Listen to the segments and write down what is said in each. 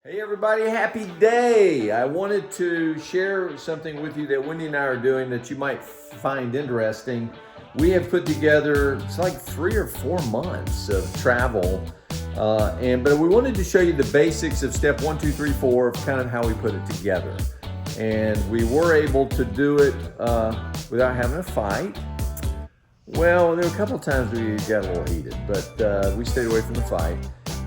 Hey everybody, happy day! I wanted to share something with you that Wendy and I are doing that you might find interesting. We have put together, it's like 3 or 4 months of travel, but we wanted to show you the basics of step 1, 2, 3, 4 of kind of how we put it together. And we were able to do it without having a fight. Well, there were a couple of times we got a little heated, but we stayed away from the fight.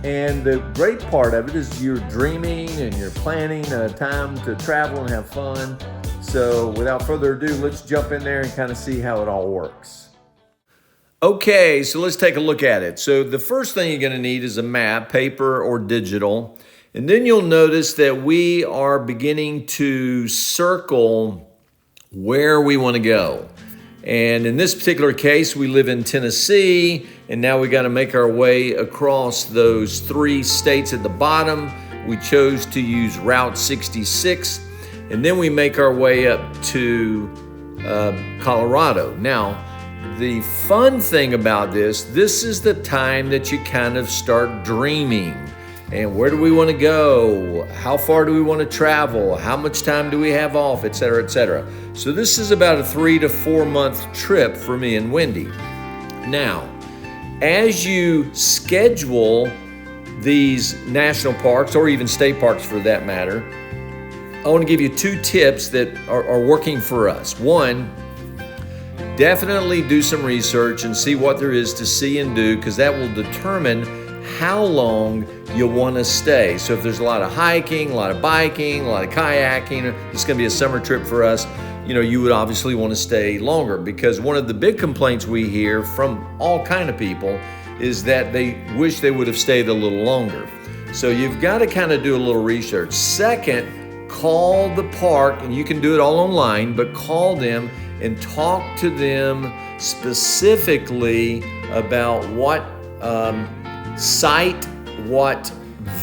And the great part of it is you're dreaming and you're planning a time to travel and have fun. So without further ado, let's jump in there and kind of see how it all works. Okay, so let's take a look at it. So the first thing you're going to need is a map, paper or digital. And then you'll notice that we are beginning to circle where we want to go. And in this particular case, we live in Tennessee, and now we got to make our way across those 3 states at the bottom. We chose to use Route 66, and then we make our way up to Colorado. Now, the fun thing about this is the time that you kind of start dreaming. And where do we want to go? How far do we want to travel? How much time do we have off, et cetera, et cetera. So this is about a 3 to 4 month trip for me and Wendy. Now, as you schedule these national parks, or even state parks for that matter, I want to give you 2 tips that are working for us. One, definitely do some research and see what there is to see and do, because that will determine how long you'll want to stay. So if there's a lot of hiking, a lot of biking, a lot of kayaking, it's going to be a summer trip for us, you would obviously want to stay longer, because one of the big complaints we hear from all kind of people is that they wish they would have stayed a little longer. So you've got to kind of do a little research. Second, call the park, and you can do it all online, but call them and talk to them specifically about what site, what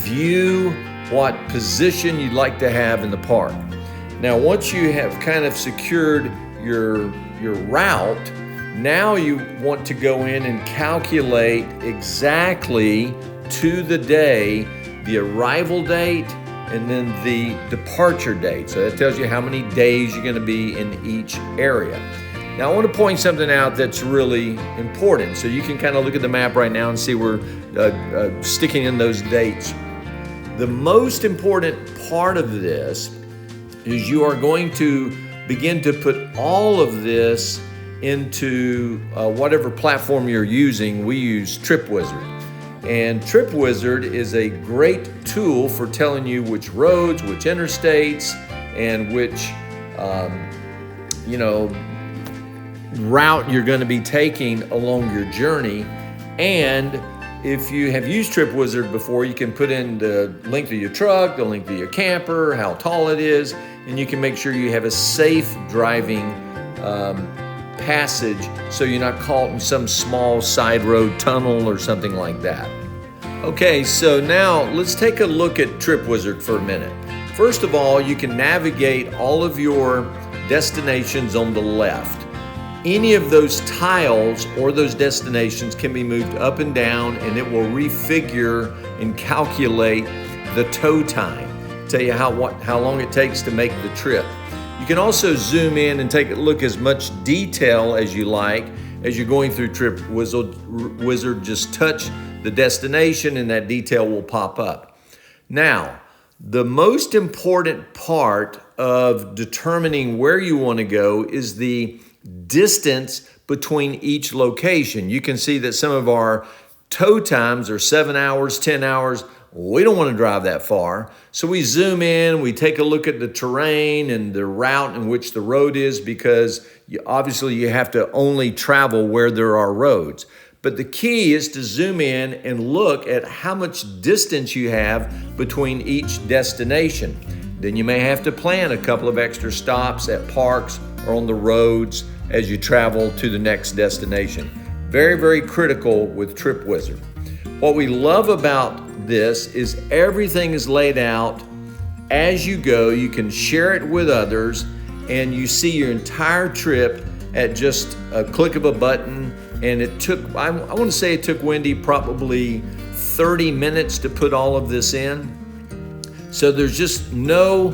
view, what position you'd like to have in the park. Now, once you have kind of secured your route, now you want to go in and calculate exactly to the day the arrival date and then the departure date. So that tells you how many days you're going to be in each area. Now, I want to point something out that's really important. So you can kind of look at the map right now and see we're sticking in those dates. The most important part of this is you are going to begin to put all of this into whatever platform you're using. We use TripWizard. And TripWizard is a great tool for telling you which roads, which interstates, and which, route you're going to be taking along your journey. And if you have used TripWizard before, you can put in the length of your truck, the length of your camper, how tall it is, and you can make sure you have a safe driving passage so you're not caught in some small side road tunnel or something like that. Okay, so now let's take a look at TripWizard for a minute. First of all, you can navigate all of your destinations on the left. Any of those tiles or those destinations can be moved up and down, and it will refigure and calculate the tow time, tell you how long it takes to make the trip. You can also zoom in and take a look as much detail as you like as you're going through TripWizard. Just touch the destination and that detail will pop up. Now, the most important part of determining where you want to go is the distance between each location. You can see that some of our tow times are 7 hours, 10 hours. We don't want to drive that far. So we zoom in, we take a look at the terrain and the route in which the road is, because obviously you have to only travel where there are roads. But the key is to zoom in and look at how much distance you have between each destination. Then you may have to plan a couple of extra stops at parks or on the roads as you travel to the next destination. Very, very critical with TripWizard. What we love about this is everything is laid out as you go. You can share it with others, and you see your entire trip at just a click of a button. And it took, I want to say it took Wendy probably 30 minutes to put all of this in. So there's just no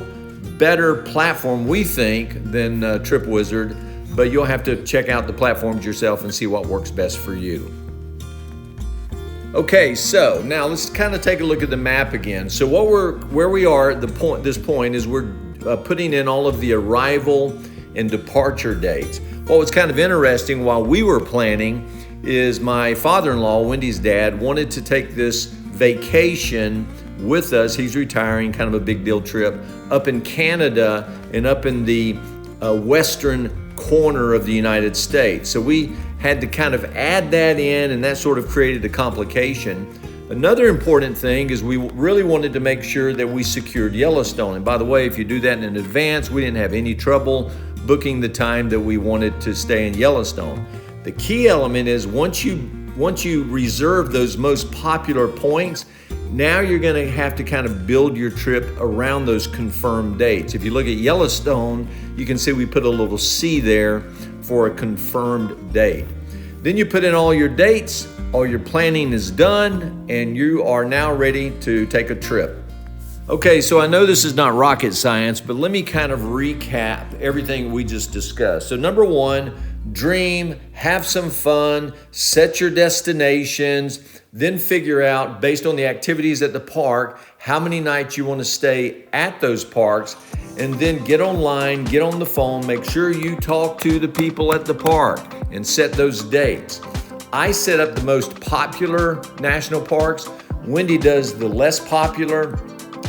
better platform, we think, than Trip Wizard, but you'll have to check out the platforms yourself and see what works best for you. Okay, so now let's kind of take a look at the map again. So where we are at this point is we're putting in all of the arrival and departure dates. What was kind of interesting while we were planning is my father-in-law, Wendy's dad, wanted to take this vacation with us. He's retiring, kind of a big deal trip, up in Canada and up in the western corner of the United States. So we had to kind of add that in, and that sort of created a complication. Another important thing is we really wanted to make sure that we secured Yellowstone. And by the way, if you do that in advance, we didn't have any trouble booking the time that we wanted to stay in Yellowstone. The key element is once you reserve those most popular points, now you're going to have to kind of build your trip around those confirmed dates. If you look at Yellowstone, you can see we put a little C there for a confirmed date. Then you put in all your dates, all your planning is done, and you are now ready to take a trip. Okay, so I know this is not rocket science, but let me kind of recap everything we just discussed. So number one, dream, have some fun, set your destinations, then figure out, based on the activities at the park, how many nights you want to stay at those parks, and then get online, get on the phone, make sure you talk to the people at the park and set those dates. I set up the most popular national parks. Wendy does the less popular.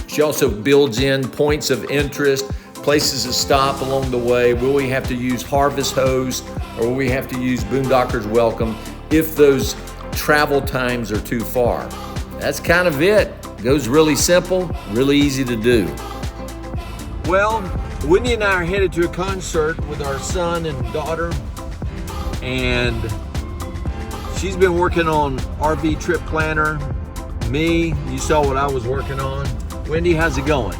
She also builds in points of interest, places to stop along the way. Will we have to use Harvest Host, or will we have to use Boondocker's Welcome if those travel times are too far? That's kind of it. Goes really simple, really easy to do. Well, Wendy and I are headed to a concert with our son and daughter, and she's been working on RV trip planner. Me, you saw what I was working on. Wendy, how's it going?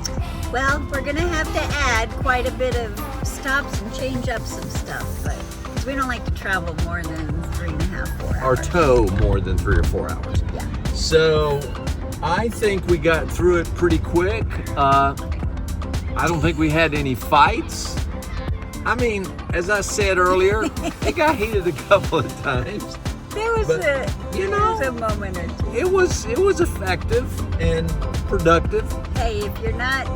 Well, we're gonna have to add quite a bit of stops and change up some stuff, but because we don't like to travel more than 3.5, 4 hours. Or tow more than 3 or 4 hours. Yeah. So I think we got through it pretty quick. I don't think we had any fights. I mean, as I said earlier, it got heated a couple of times. There was a moment or two. It was effective and productive. Hey, if you're not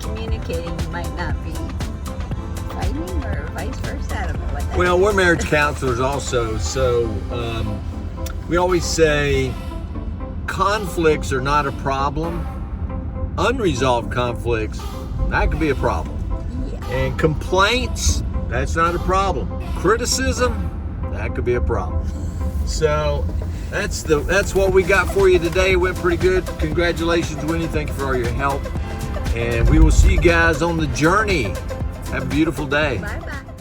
communicating, you might not be fighting, or vice versa. I don't know what that Well, is. we're marriage counselors also, so we always say conflicts are not a problem. Unresolved conflicts, that could be a problem. Yeah. And complaints, that's not a problem. Criticism, that could be a problem. So that's what we got for you today. It went pretty good. Congratulations, Winnie. Thank you for all your help. And we will see you guys on the journey. Have a beautiful day. Bye-bye.